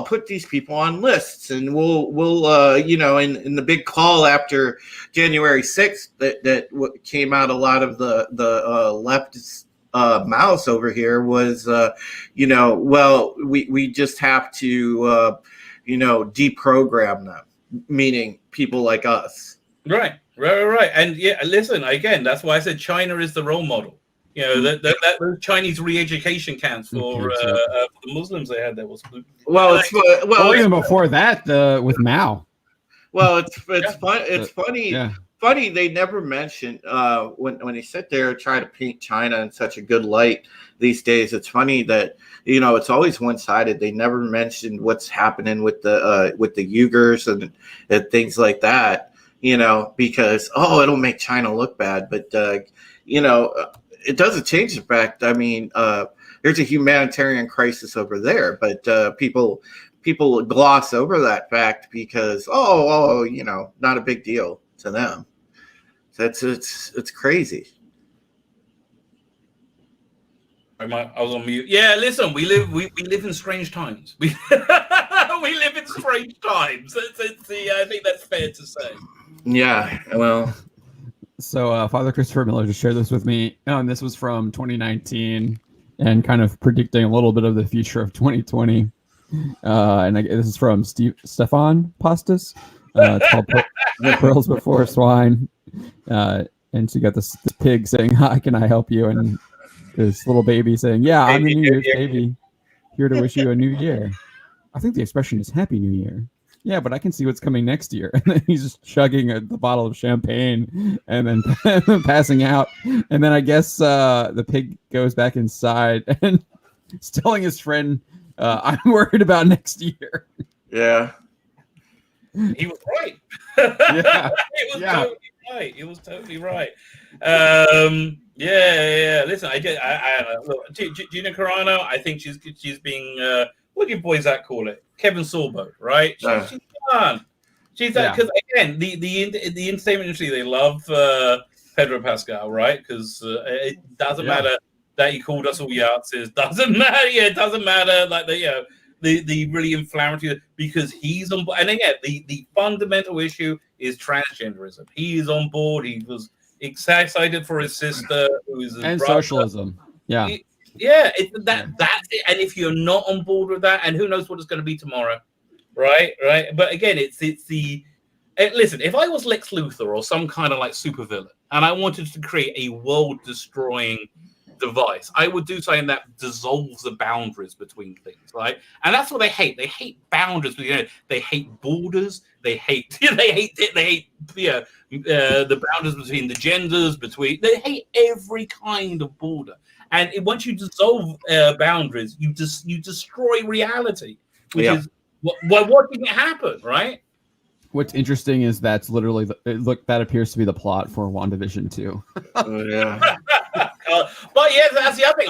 put these people on lists, and we'll in the big call after January 6th that came out, a lot of the leftists. Mouse over here was, we just have to, deprogram them, meaning people like us. Right. And listen, again, that's why I said China is the role model. That Chinese re-education camps for the Muslims they had, that was even before that, with Mao. Well, it's funny. funny they never mentioned when they sit there and try to paint China in such a good light these days. It's funny that it's always one-sided. They never mentioned what's happening with the Uyghurs and things like that. Because it'll make China look bad, but it doesn't change the fact. I mean, there's a humanitarian crisis over there, but people gloss over that fact because not a big deal to them. It's crazy. I was on mute. Yeah, listen, we live in strange times. We live in strange times. I think that's fair to say. Yeah, well. So Father Christopher Miller just shared this with me, and this was from 2019, and kind of predicting a little bit of the future of 2020. This is from Stefan Pastis. It's called Pearls Before Swine. And she got this pig saying, "Hi, can I help you?" And this little baby saying, "Yeah, I'm the New Year's baby, here to wish you a new year." I think the expression is Happy New Year. Yeah, but I can see what's coming next year. And then he's just chugging the bottle of champagne and then passing out. And then I guess the pig goes back inside and is telling his friend, I'm worried about next year. Yeah. He was right. Yeah. Totally right. He was totally right. Yeah. Listen, look, Gina Carano, I think she's being what do you boys that call it? Kevin Sorbo, right? She's fun. She's that because again, the entertainment industry, they love Pedro Pascal, right? Because it doesn't matter that he called us all Yahtzees. Doesn't matter. Yeah, it doesn't matter. Like the really inflammatory because he's on board. And again, the fundamental issue is transgenderism. He is on board. He was excited for his sister, who is and brother. Socialism. Yeah. That's it. And if you're not on board with that, and who knows what it's going to be tomorrow, right? But again, listen. If I was Lex Luthor or some kind of like supervillain, and I wanted to create a world-destroying device, I would do something that dissolves the boundaries between things, right? And that's what they hate. They hate boundaries. They hate borders. They hate the boundaries between the genders. They hate every kind of border. And once you dissolve boundaries, you destroy reality, which is what didn't happen, right? What's interesting is that's literally that appears to be the plot for WandaVision 2. Yeah. But yeah, that's the other thing.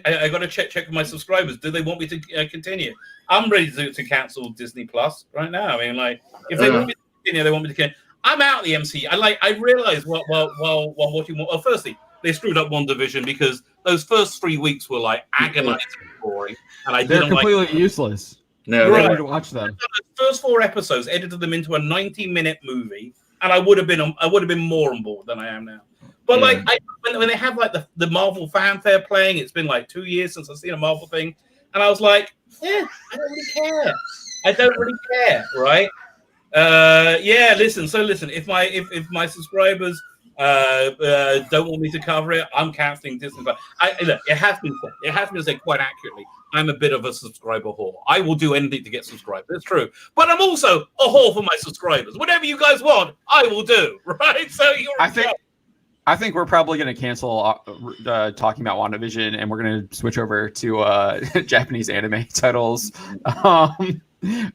I got to check with my subscribers. Do they want me to continue? I'm ready to cancel Disney Plus right now. I mean, like, if they want me to continue, they want me to continue. I'm out of the MC. I realized while watching. Well, firstly, they screwed up WandaVision because those first 3 weeks were like agonizingly boring, and they're completely useless. No, right. To watch them. The first 4 episodes, edited them into a 90-minute movie, and I would have been more on board than I am now. But when they have like the Marvel fanfare playing, it's been like 2 years since I've seen a Marvel thing, and I was like, I don't really care, right? Listen. If my subscribers don't want me to cover it, I'm canceling Disney. But it has been said quite accurately. I'm a bit of a subscriber whore. I will do anything to get subscribers. That's true. But I'm also a whore for my subscribers. Whatever you guys want, I will do. Right? So I think we're probably going to cancel talking about WandaVision, and we're going to switch over to Japanese anime titles. We can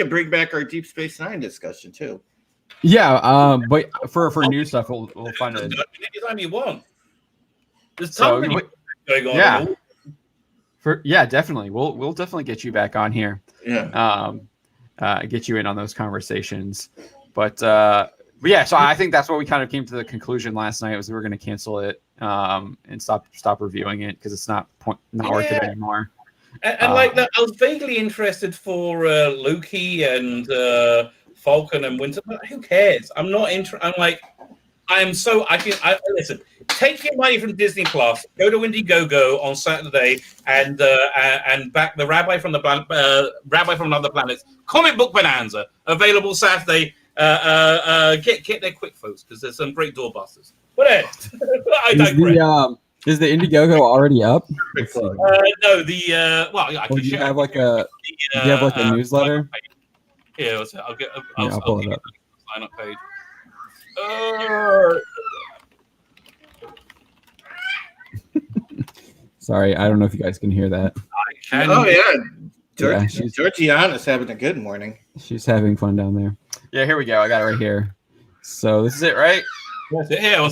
bring back our Deep Space Nine discussion too. Yeah, but for new stuff, we'll find it. Anytime you want. There's something going on. Yeah. Definitely. We'll definitely get you back on here. Yeah. Get you in on those conversations. But yeah, so I think that's what we kind of came to the conclusion last night was we were going to cancel it and stop reviewing it because it's not worth it anymore. And like that, I was vaguely interested for Loki and Falcon and Winter, but who cares? I'm not interested. I'm like, listen. Take your money from Disney Plus, go to Indiegogo on Saturday, and back the Rabbi from Another Planet's comic book bonanza available Saturday. Get there quick, folks, because there's some great doorbusters. What else? I digress. Is the Indiegogo already up? No, do you have like a newsletter? Yeah, I'll pull it up. sign-up page. Sorry, I don't know if you guys can hear that. Oh yeah, Georgiana's having a good morning. She's having fun down there. Yeah, here we go. I got it right here. So this is it, right? That's it. Yeah, I'll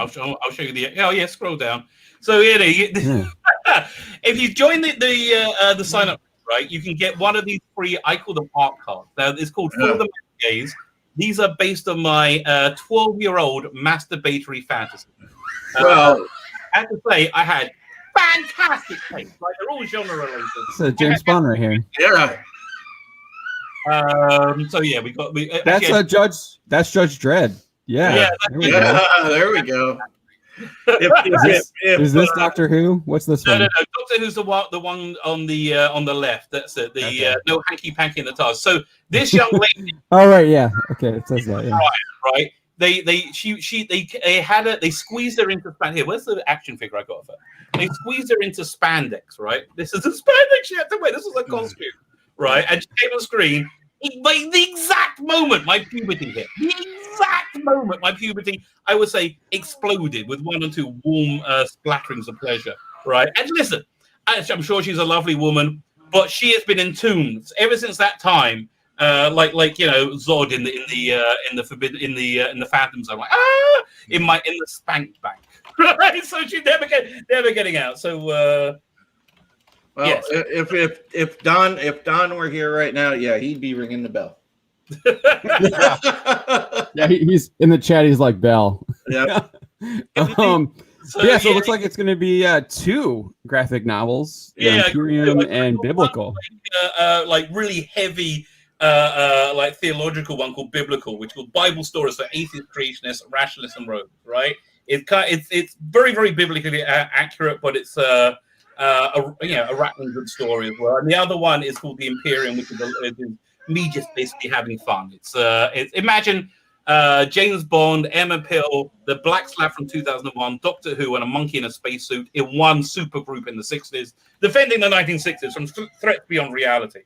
show you the. Oh yeah, scroll down. So if you join the sign up, right, you can get one of these free. I call them art cards. Now it's called For the Gaze. These are based on my 12-year-old masturbatory fantasy. Well, I have to say, I had fantastic taste. Like they're all genre related. It's a James Bond right here. Yeah. So yeah, we got. That's Judge Dredd. Yeah. There we go. Is this Doctor Who? What's this one? No. Doctor Who's the one on the left. That's it. The no hanky panky in the TARDIS. So this young lady. Oh right, yeah. Okay, it says that. Yeah. Right. They squeezed her into spandex. Here, where's the action figure I got of her? They squeezed her into spandex. Right. This is the spandex she had to wear. This was a costume. Right. And she came on screen. Like the exact moment my puberty hit. The exact moment my puberty, I would say, exploded with one or two warm splatterings of pleasure. Right. And listen, I'm sure she's a lovely woman, but she has been entombed ever since that time. Like Zod in the Phantom Zone, like in the spank bank, right? So she's never getting out. So well, yes. if Don were here right now, yeah, he'd be ringing the bell. Yeah, he's in the chat. He's like Bell. Yeah. So it looks like it's going to be 2 graphic novels, Imperium and Biblical. Like really heavy. Like theological one called Biblical, which called Bible Stories for Atheist, Creationists, Rationalists, and Rogues. Right? It's very, very biblically accurate, but it's a rattling good story as well. And the other one is called The Imperium, which is me just basically having fun. It's imagine James Bond, Emma Pill, the Black Slab from 2001, Doctor Who, and a monkey in a spacesuit in one super group in the 60s, defending the 1960s from threats beyond reality.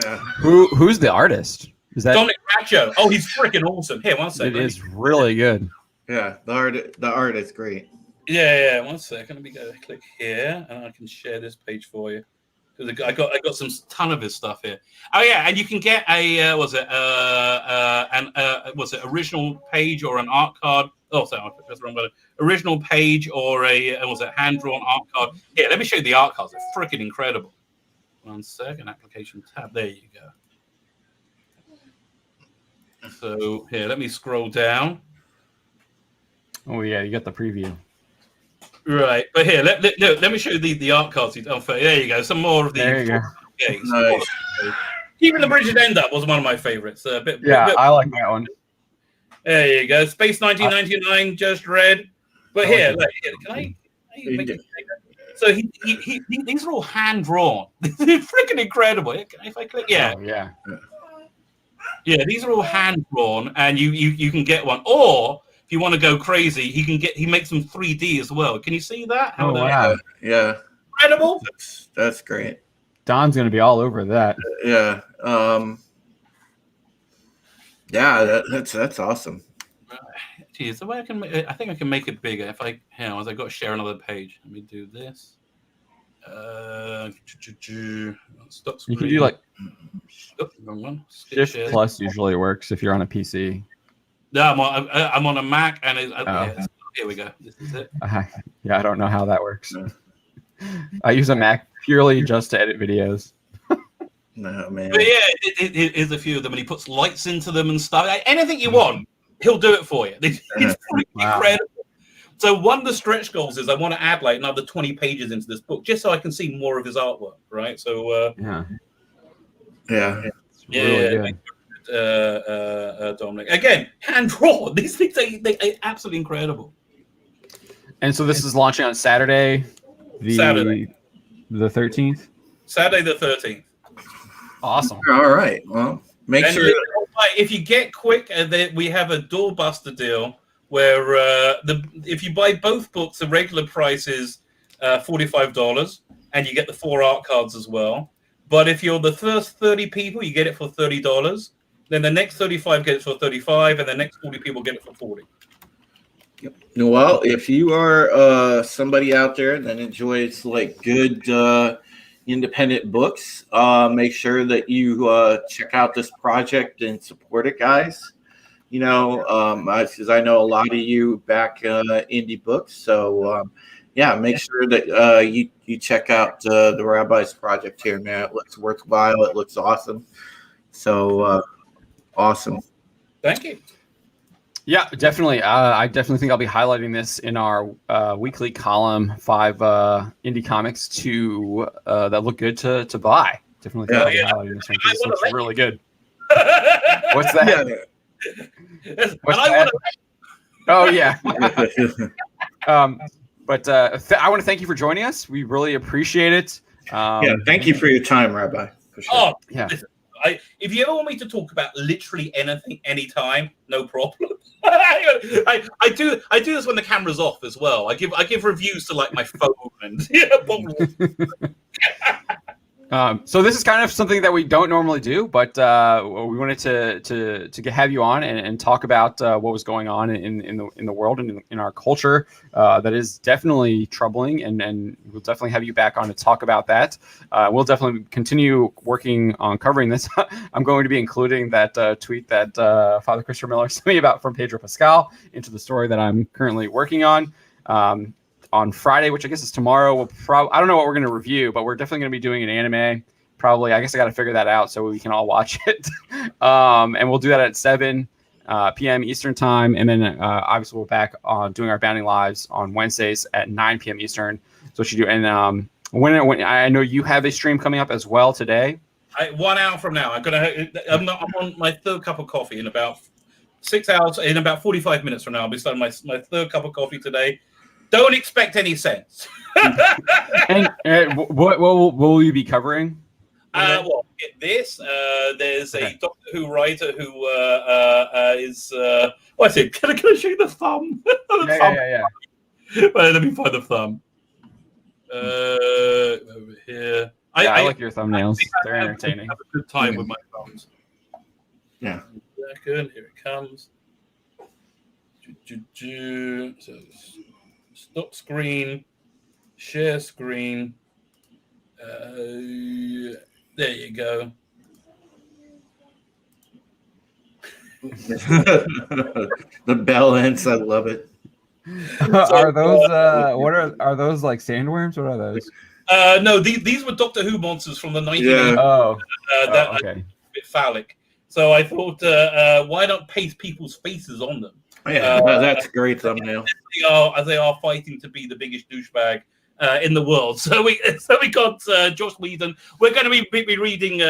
Yeah. Who's the artist? Is that Dominic Racho? Oh, he's freaking awesome. Here, one second. It is really good. Yeah, the art is great. Yeah. 1 second. Let me go click here, and I can share this page for you. Because I got some ton of his stuff here. Oh yeah, and you can get a original page or an art card. Oh, sorry, that's the wrong button. Original page or a hand drawn art card. Here, let me show you the art cards. They're freaking incredible. 1 second, application tab. There you go. So here, let me scroll down. Oh yeah, you got the preview. Right, but here, let me show you the art cards. There you go. Some more of the. There you go. Nice. Keeping the Bridge End Up was one of my favorites. I like that one. There you go. Space 1999, just read. But here, can I make it? So these are all hand drawn. They're freaking incredible. If I click, yeah, these are all hand drawn, and you can get one. Or if you want to go crazy, he makes them 3D as well. Can you see that? Wow. Yeah. Incredible. That's great. Don's gonna be all over that. Yeah. That's awesome. Geez, the way I think I can make it bigger. If I got to share another page. Let me do this. Stop screen. You can do like wrong one. Shift plus usually works if you're on a PC. No, I'm on a Mac, and here we go. This is it. Yeah, I don't know how that works. I use a Mac purely just to edit videos. No, man. But yeah, here's a few of them, and he puts lights into them and stuff. Anything you want, he'll do it for you. It's incredible. So one of the stretch goals is I want to add like another 20 pages into this book, just so I can see more of his artwork, right? So yeah. It's really good. Dominic, again, hand drawn. These things they absolutely incredible. And so this is launching on Saturday, the 13th. Saturday the 13th. Awesome. All right. Well, make sure if you get quick, we have a doorbuster deal where if you buy both books, the regular price is $45, and you get the 4 art cards as well. But if you're the first 30 people, you get it for $30. Then the next 35 get it for 35, and the next 40 people get it for 40. Well, if you are somebody out there that enjoys like good independent books, make sure that you check out this project and support it, guys. You know, because I know a lot of you back indie books, so yeah, make sure that you check out the Rabbi's project here, man. It looks worthwhile. It looks awesome. So awesome. Thank you. Yeah, definitely. I definitely think I'll be highlighting this in our weekly column, 5 indie comics that look good to buy. Definitely think I'll be highlighting this one because it looks really good. What's that? What's that? Oh, yeah. But I want to thank you for joining us. We really appreciate it. Thank you for your time, Rabbi. For sure. Oh, yeah. Listen, if you ever want me to talk about literally anything, anytime, no problem. I do this when the camera's off as well. I give reviews to like my phone and so this is kind of something that we don't normally do, but we wanted to have you on and talk about what was going on in the world and in our culture. That is definitely troubling, and we'll definitely have you back on to talk about that. We'll definitely continue working on covering this. I'm going to be including that tweet that Father Christopher Miller sent me about from Pedro Pascal into the story that I'm currently working on. On Friday, which I guess is tomorrow, I don't know what we're going to review, but we're definitely going to be doing an anime. Probably, I guess I got to figure that out so we can all watch it. And we'll do that at 7 p.m. Eastern time. And then obviously we're back on doing our Bounding Lives on Wednesdays at 9 p.m. Eastern. So you do. And when I know you have a stream coming up as well today. 1 hour from now, I'm on my third cup of coffee in about 6 hours. In about 45 minutes from now, I'll be starting my third cup of coffee today. Don't expect any sense. And what will you be covering? Well, there's a Doctor Who writer who is. What's it? Can I show you the thumb? Yeah. Well, let me find the thumb. Over here. I like your thumbnails. They're entertaining. Have a good time with my thumbs. Yeah. Second, here it comes. So, stop screen, share screen. There you go. The bell ends. I love it. Are those are those like sandworms? What are those? No, these were Doctor Who monsters from the 1980s. Yeah. Okay. A bit phallic. So I thought, why not paste people's faces on them? Yeah, that's a great thumbnail. They are fighting to be the biggest douchebag in the world. So we got Josh Whedon. We're going to be reading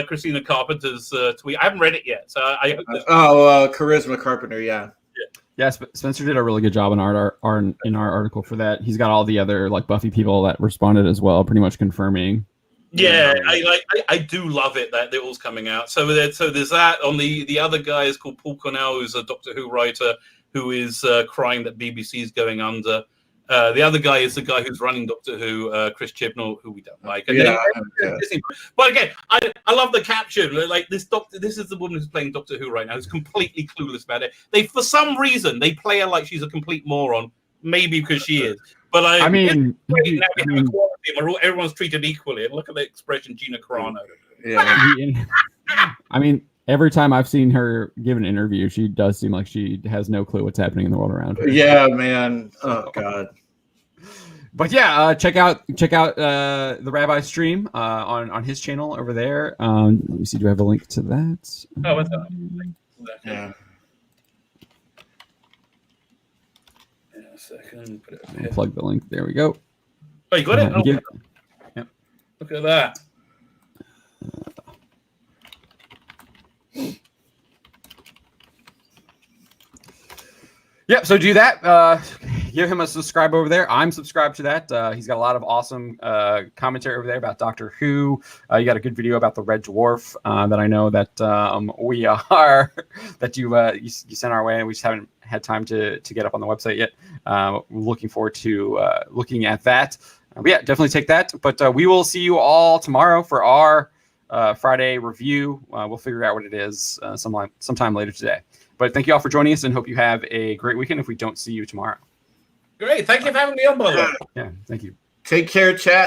Christina Carpenter's tweet. I haven't read it yet, so I hope. Charisma Carpenter, yeah. Yeah, Spencer did a really good job in our article for that. He's got all the other like Buffy people that responded as well, pretty much confirming. Yeah, I do love it that they're all coming out. So there's that. On the other guy is called Paul Cornell, who's a Doctor Who writer who is crying that BBC is going under. The other guy is the guy who's running Doctor Who, Chris Chibnall, who we don't like. And But again, I love the caption. Like this is the woman who's playing Doctor Who right now, who's completely clueless about it. For some reason, they play her like she's a complete moron. Maybe because she is. But I mean, everyone's treated equally. And look at the expression Gina Carano. Yeah. I mean, every time I've seen her give an interview, she does seem like she has no clue what's happening in the world around her. Yeah, man. Oh God. But yeah, check out the Rabbi stream on his channel over there. Let me see. Do I have a link to that? Oh, what's that? Yeah. A second. Put it I'll plug the link. There we go. Oh, you got it? Yep. Look at that. Yep. So do that. Give him a subscribe over there. I'm subscribed to that. He's got a lot of awesome commentary over there about Doctor Who. You got a good video about the Red Dwarf that I know that we are that you sent our way, and we just haven't had time to get up on the website yet. Looking forward to looking at that. But yeah, definitely take that. But we will see you all tomorrow for our Friday review. We'll figure out what it is sometime later today. But thank you all for joining us, and hope you have a great weekend if we don't see you tomorrow. Great. Thank you for having me on, by the way. Yeah, thank you. Take care, chat.